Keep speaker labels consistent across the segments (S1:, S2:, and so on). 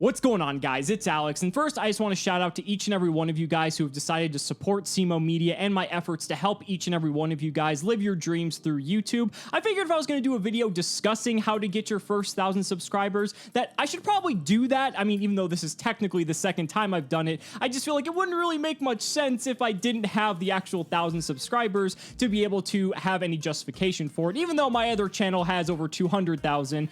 S1: What's going on, guys? It's Alex, and first I just want to shout out to each and every one of you guys who have decided to support CimoMedia and my efforts to help each and every one of you guys live your dreams through YouTube. I figured if I was going to do a video discussing how to get your first 1,000 subscribers, that I should probably do that. I mean, even though this is technically the second time I've done it, I just feel like it wouldn't really make much sense if I didn't have the actual 1,000 subscribers to be able to have any justification for it, even though my other channel has over 200,000,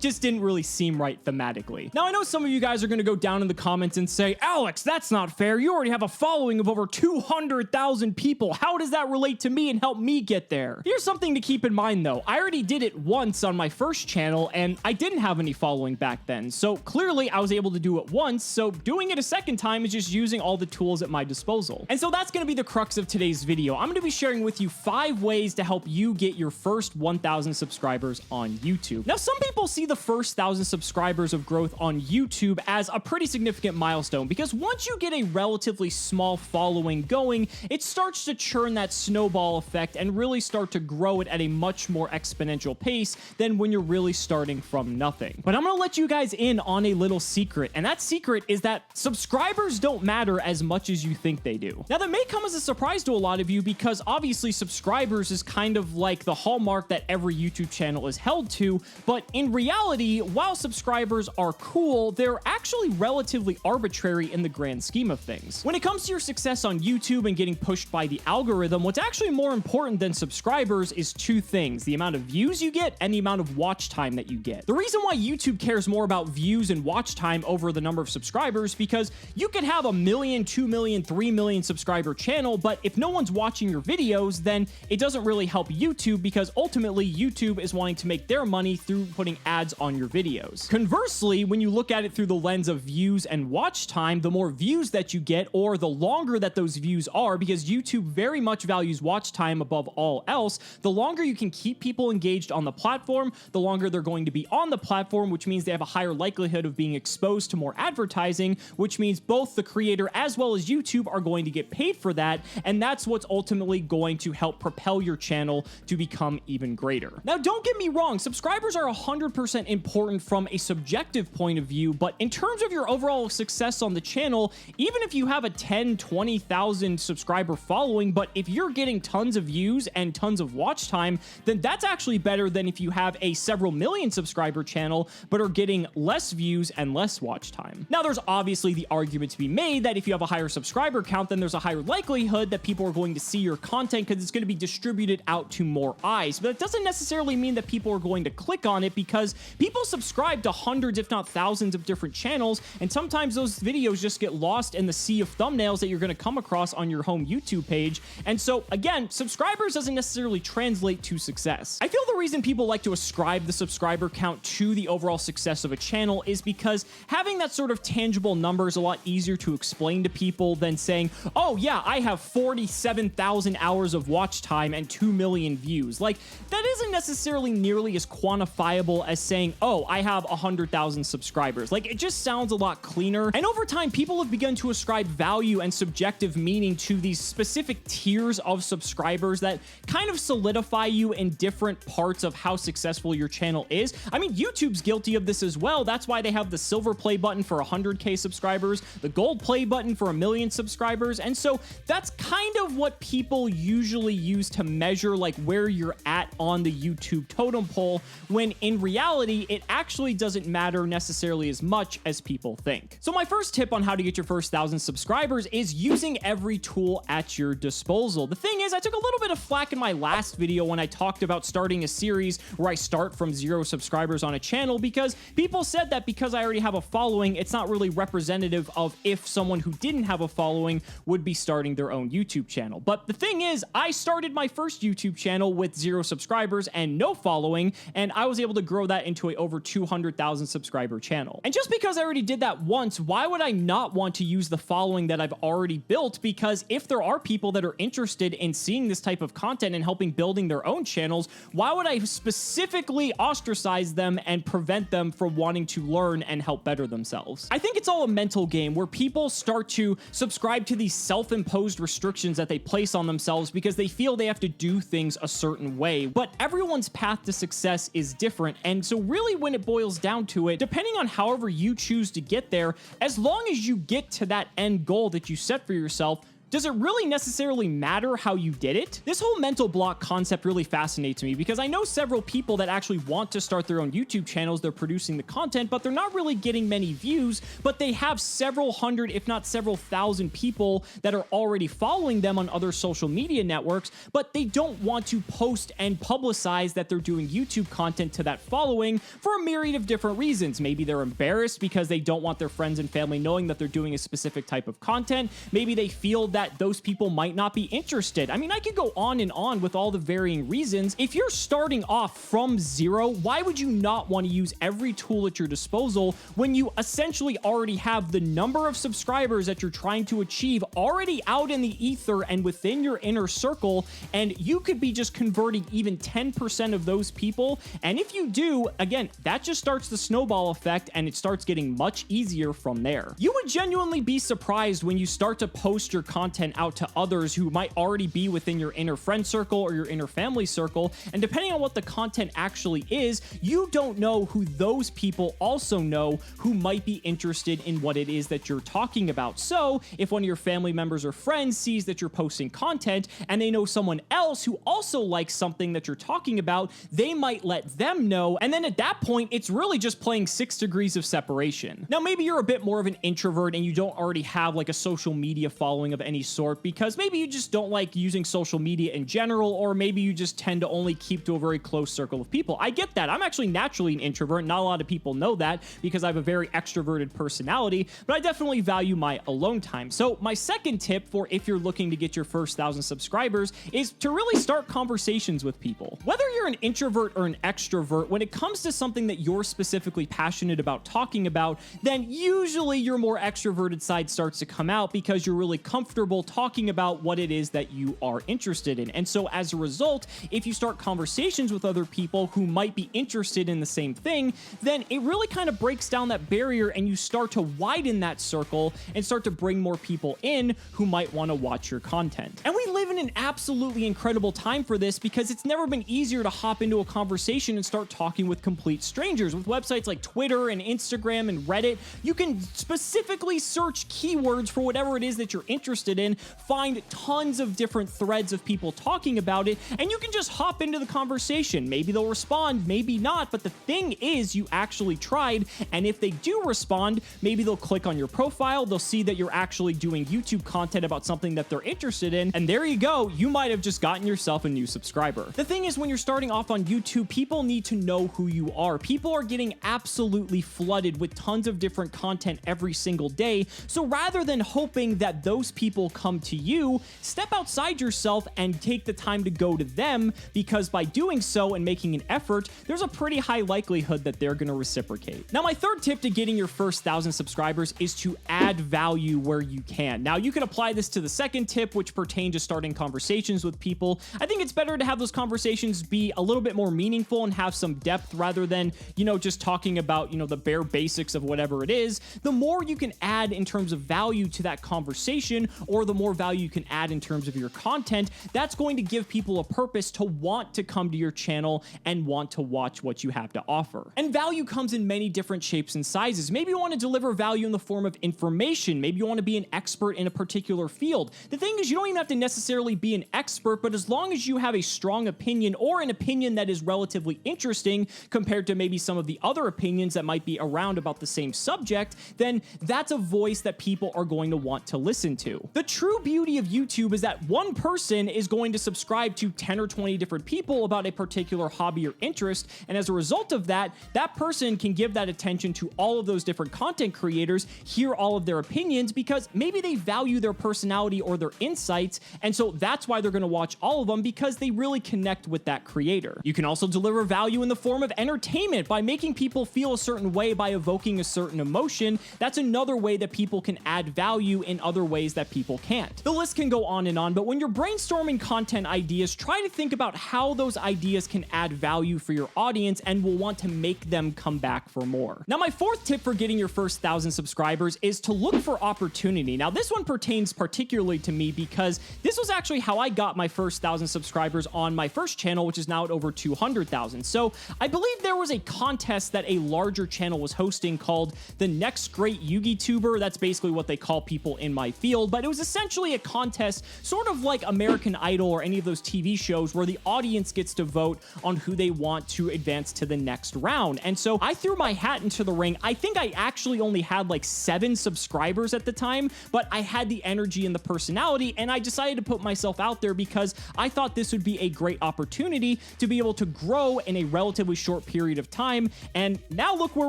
S1: just didn't really seem right thematically. Now, I know some of you guys are going to go down in the comments and say, Alex, that's not fair. You already have a following of over 200,000 people. How does that relate to me and help me get there? Here's something to keep in mind, though. I already did it once on my first channel, and I didn't have any following back then. So clearly, I was able to do it once, so doing it a second time is just using all the tools at my disposal. And so that's going to be the crux of today's video. I'm going to be sharing with you 5 ways to help you get your first 1,000 subscribers on YouTube. Now, some people see the first 1,000 subscribers of growth on YouTube as a pretty significant milestone, because once you get a relatively small following going, it starts to churn that snowball effect and really start to grow it at a much more exponential pace than when you're really starting from nothing. But I'm gonna let you guys in on a little secret, and that secret is that subscribers don't matter as much as you think they do. Now, that may come as a surprise to a lot of you, because obviously subscribers is kind of like the hallmark that every YouTube channel is held to, but in reality, while subscribers are cool, they're actually relatively arbitrary in the grand scheme of things. When it comes to your success on YouTube and getting pushed by the algorithm, what's actually more important than subscribers is 2 things: the amount of views you get and the amount of watch time that you get. The reason why YouTube cares more about views and watch time over the number of subscribers, because you could have a 1 million, 2 million, 3 million subscriber channel, but if no one's watching your videos, then it doesn't really help YouTube, because ultimately YouTube is wanting to make their money through putting ads on your videos. Conversely, when you look at it through the lens of views and watch time, the more views that you get, or the longer that those views are, because YouTube very much values watch time above all else, the longer you can keep people engaged on the platform, the longer they're going to be on the platform, which means they have a higher likelihood of being exposed to more advertising, which means both the creator as well as YouTube are going to get paid for that, and that's what's ultimately going to help propel your channel to become even greater. Now, don't get me wrong, subscribers are 100% important from a subjective point of view, but in terms of your overall success on the channel, even if you have a 10, 20,000 subscriber following, but if you're getting tons of views and tons of watch time, then that's actually better than if you have a several million subscriber channel, but are getting less views and less watch time. Now, there's obviously the argument to be made that if you have a higher subscriber count, then there's a higher likelihood that people are going to see your content because it's going to be distributed out to more eyes. But it doesn't necessarily mean that people are going to click on it, because people subscribe to hundreds, if not thousands, of different channels, and sometimes those videos just get lost in the sea of thumbnails that you're going to come across on your home YouTube page. And so, again, subscribers doesn't necessarily translate to success. I feel the reason people like to ascribe the subscriber count to the overall success of a channel is because having that sort of tangible number is a lot easier to explain to people than saying, oh yeah, I have 47,000 hours of watch time and 2 million views. Like, that isn't necessarily nearly as quantifiable as saying, oh, I have 100,000 subscribers. Like, it just sounds a lot cleaner. And over time, people have begun to ascribe value and subjective meaning to these specific tiers of subscribers that kind of solidify you in different parts of how successful your channel is. I mean, YouTube's guilty of this as well. That's why they have the silver play button for 100K subscribers, the gold play button for 1 million subscribers. And so that's kind of what people usually use to measure like where you're at on the YouTube totem pole, when in reality, it actually doesn't matter necessarily as much as people think. So my first tip on how to get your first 1,000 subscribers is using every tool at your disposal. The thing is, I took a little bit of flack in my last video when I talked about starting a series where I start from 0 subscribers on a channel, because people said that because I already have a following, it's not really representative of if someone who didn't have a following would be starting their own YouTube channel. But the thing is, I started my first YouTube channel with 0 subscribers and no following, and I was able to grow that into a over 200,000 subscriber channel. And just because I already did that once, why would I not want to use the following that I've already built? Because if there are people that are interested in seeing this type of content and helping building their own channels, why would I specifically ostracize them and prevent them from wanting to learn and help better themselves? I think it's all a mental game where people start to subscribe to these self-imposed restrictions that they place on themselves because they feel they have to do things a certain way. But everyone's path to success is different, and so really when it boils down to it, depending on however however you choose to get there, as long as you get to that end goal that you set for yourself, does it really necessarily matter how you did it? This whole mental block concept really fascinates me because I know several people that actually want to start their own YouTube channels. They're producing the content, but they're not really getting many views, but they have several hundred, if not several thousand people that are already following them on other social media networks, but they don't want to post and publicize that they're doing YouTube content to that following for a myriad of different reasons. Maybe they're embarrassed because they don't want their friends and family knowing that they're doing a specific type of content. Maybe they feel that those people might not be interested. I mean, I could go on and on with all the varying reasons. If you're starting off from zero, why would you not want to use every tool at your disposal when you essentially already have the number of subscribers that you're trying to achieve already out in the ether and within your inner circle, and you could be just converting even 10% of those people? And if you do, again, that just starts the snowball effect and it starts getting much easier from there. You would genuinely be surprised when you start to post your content out to others who might already be within your inner friend circle or your inner family circle, and depending on what the content actually is, you don't know who those people also know who might be interested in what it is that you're talking about. So if one of your family members or friends sees that you're posting content and they know someone else who also likes something that you're talking about, they might let them know, and then at that point it's really just playing 6 degrees of separation. Now maybe you're a bit more of an introvert and you don't already have like a social media following of any sort because maybe you just don't like using social media in general, or maybe you just tend to only keep to a very close circle of people. I get that. I'm actually naturally an introvert. Not a lot of people know that because I have a very extroverted personality, but I definitely value my alone time. So my second tip for if you're looking to get your first 1,000 subscribers is to really start conversations with people. Whether you're an introvert or an extrovert, when it comes to something that you're specifically passionate about talking about, then usually your more extroverted side starts to come out because you're really comfortable talking about what it is that you are interested in. And so as a result, if you start conversations with other people who might be interested in the same thing, then it really kind of breaks down that barrier and you start to widen that circle and start to bring more people in who might want to watch your content. And we live in an absolutely incredible time for this because it's never been easier to hop into a conversation and start talking with complete strangers. With websites like Twitter and Instagram and Reddit, you can specifically search keywords for whatever it is that you're interested in, find tons of different threads of people talking about it, and you can just hop into the conversation. Maybe they'll respond, maybe not, but the thing is you actually tried, and if they do respond, maybe they'll click on your profile, they'll see that you're actually doing YouTube content about something that they're interested in, and there you go, you might have just gotten yourself a new subscriber. The thing is, when you're starting off on YouTube, people need to know who you are. People are getting absolutely flooded with tons of different content every single day, so rather than hoping that those people come to you, step outside yourself and take the time to go to them, because by doing so and making an effort, there's a pretty high likelihood that they're going to reciprocate. Now, my third tip to getting your first 1,000 subscribers is to add value where you can. Now, you can apply this to the second tip, which pertains to starting conversations with people. I think it's better to have those conversations be a little bit more meaningful and have some depth rather than, just talking about, the bare basics of whatever it is. The more you can add in terms of value to that conversation, or the more value you can add in terms of your content, that's going to give people a purpose to want to come to your channel and want to watch what you have to offer. And value comes in many different shapes and sizes. Maybe you want to deliver value in the form of information. Maybe you want to be an expert in a particular field. The thing is, you don't even have to necessarily be an expert, but as long as you have a strong opinion or an opinion that is relatively interesting compared to maybe some of the other opinions that might be around about the same subject, then that's a voice that people are going to want to listen to. The true beauty of YouTube is that one person is going to subscribe to 10 or 20 different people about a particular hobby or interest, and as a result of that, that person can give that attention to all of those different content creators, hear all of their opinions, because maybe they value their personality or their insights, and so that's why they're going to watch all of them, because they really connect with that creator. You can also deliver value in the form of entertainment by making people feel a certain way, by evoking a certain emotion. That's another way that people can add value in other ways that people can't. The list can go on and on, but when you're brainstorming content ideas, try to think about how those ideas can add value for your audience and will want to make them come back for more. Now, my fourth tip for getting your first 1,000 subscribers is to look for opportunity. Now, this one pertains particularly to me because this was actually how I got my first 1,000 subscribers on my first channel, which is now at over 200,000. So I believe there was a contest that a larger channel was hosting called the Next Great YouTuber. That's basically what they call people in my field, but it was essentially a contest, sort of like American Idol or any of those TV shows where the audience gets to vote on who they want to advance to the next round. And so I threw my hat into the ring. I think I actually only had like 7 subscribers at the time, but I had the energy and the personality, and I decided to put myself out there because I thought this would be a great opportunity to be able to grow in a relatively short period of time. And now look where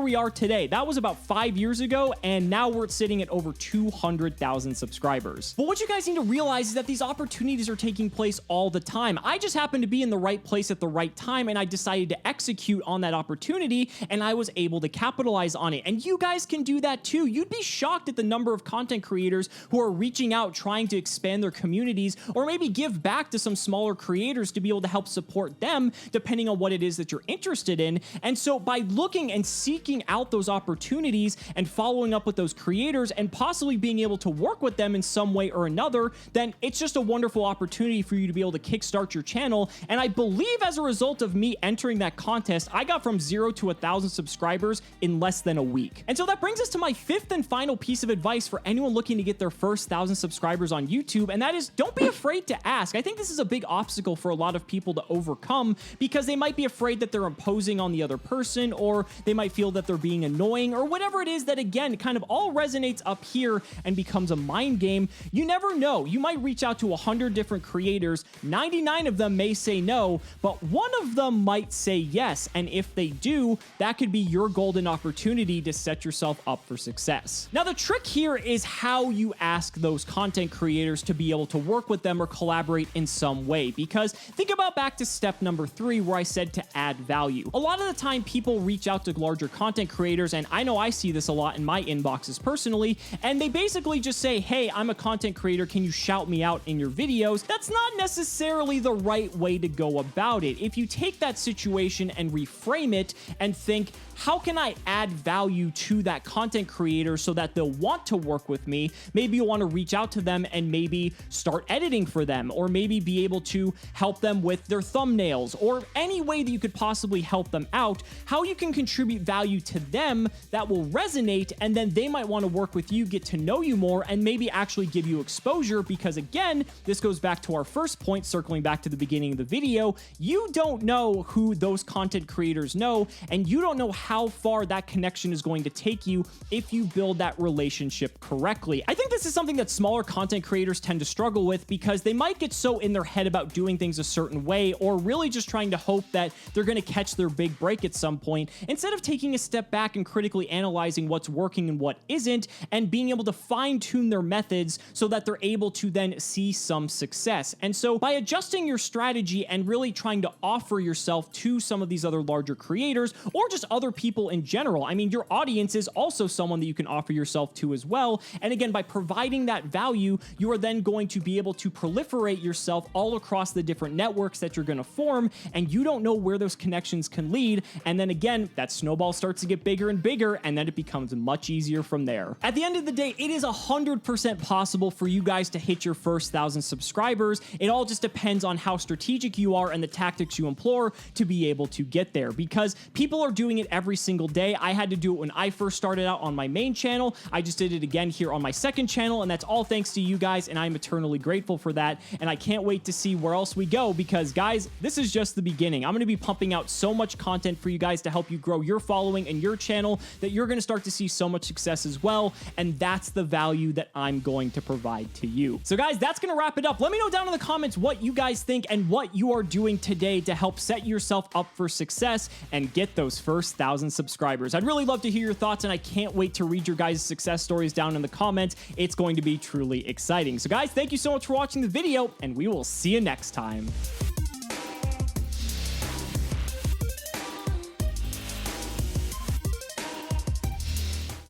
S1: we are today. That was about 5 years ago, and now we're sitting at over 200,000 subscribers. But what you guys need to realize is that these opportunities are taking place all the time. I just happened to be in the right place at the right time, and I decided to execute on that opportunity, and I was able to capitalize on it. And you guys can do that too. You'd be shocked at the number of content creators who are reaching out, trying to expand their communities, or maybe give back to some smaller creators to be able to help support them, depending on what it is that you're interested in. And so by looking and seeking out those opportunities and following up with those creators and possibly being able to work with them in some way or another, then it's just a wonderful opportunity for you to be able to kickstart your channel. And I believe as a result of me entering that contest, I got from 0 to 1,000 subscribers in less than a week. And so that brings us to my 5th and final piece of advice for anyone looking to get their first 1,000 subscribers on YouTube, and that is don't be afraid to ask. I think this is a big obstacle for a lot of people to overcome because they might be afraid that they're imposing on the other person, or they might feel that they're being annoying, or whatever it is that, again, kind of all resonates up here and becomes a mind game. You never know. You might reach out to 100 different creators. 99 of them may say no, but one of them might say yes. And if they do, that could be your golden opportunity to set yourself up for success. Now, the trick here is how you ask those content creators to be able to work with them or collaborate in some way. Because think about back to step number 3, where I said to add value. A lot of the time, people reach out to larger content creators, and I know I see this a lot in my inboxes personally, and they basically just say, hey, I'm a content creator, can you shout me out in your videos? That's not necessarily the right way to go about it. If you take that situation and reframe it and think, how can I add value to that content creator so that they'll want to work with me? Maybe you want to reach out to them and maybe start editing for them, or maybe be able to help them with their thumbnails, or any way that you could possibly help them out, how you can contribute value to them that will resonate, and then they might want to work with you, get to know you more, and maybe actually give you exposure. Because again, this goes back to our first point, circling back to the beginning of the video, you don't know who those content creators know, and you don't know how far that connection is going to take you if you build that relationship correctly. I think this is something that smaller content creators tend to struggle with because they might get so in their head about doing things a certain way, or really just trying to hope that they're going to catch their big break at some point, instead of taking a step back and critically analyzing what's working and what isn't, and being able to fine-tune their methods so that they're able to then see some success. And so by adjusting your strategy and really trying to offer yourself to some of these other larger creators, or just other people in general, I mean, your audience is also someone that you can offer yourself to as well. And again, by providing that value, you are then going to be able to proliferate yourself all across the different networks that you're going to form, and you don't know where those connections can lead. And then again, that snowball starts to get bigger and bigger, and then it becomes much easier from there. At the end of the day, it is 100% possible for you guys to hit your first 1,000 subscribers. It all just depends on how strategic you are and the tactics you employ to be able to get there, because people are doing it every single day. I had to do it when I first started out on my main channel. I just did it again here on my second channel, and that's all thanks to you guys, and I'm eternally grateful for that. And I can't wait to see where else we go, because guys, this is just the beginning. I'm going to be pumping out so much content for you guys to help you grow your following and your channel that you're going to start to see so much success as well. And that's the value that I'm going to provide to you. So guys, that's going to wrap it up. Let me know down in the comments what you guys think and what you are doing today to help set yourself up for success and get those first 1,000 subscribers. I'd really love to hear your thoughts, and I can't wait to read your guys' success stories down in the comments. It's going to be truly exciting. So guys, thank you so much for watching the video, and we will see you next time.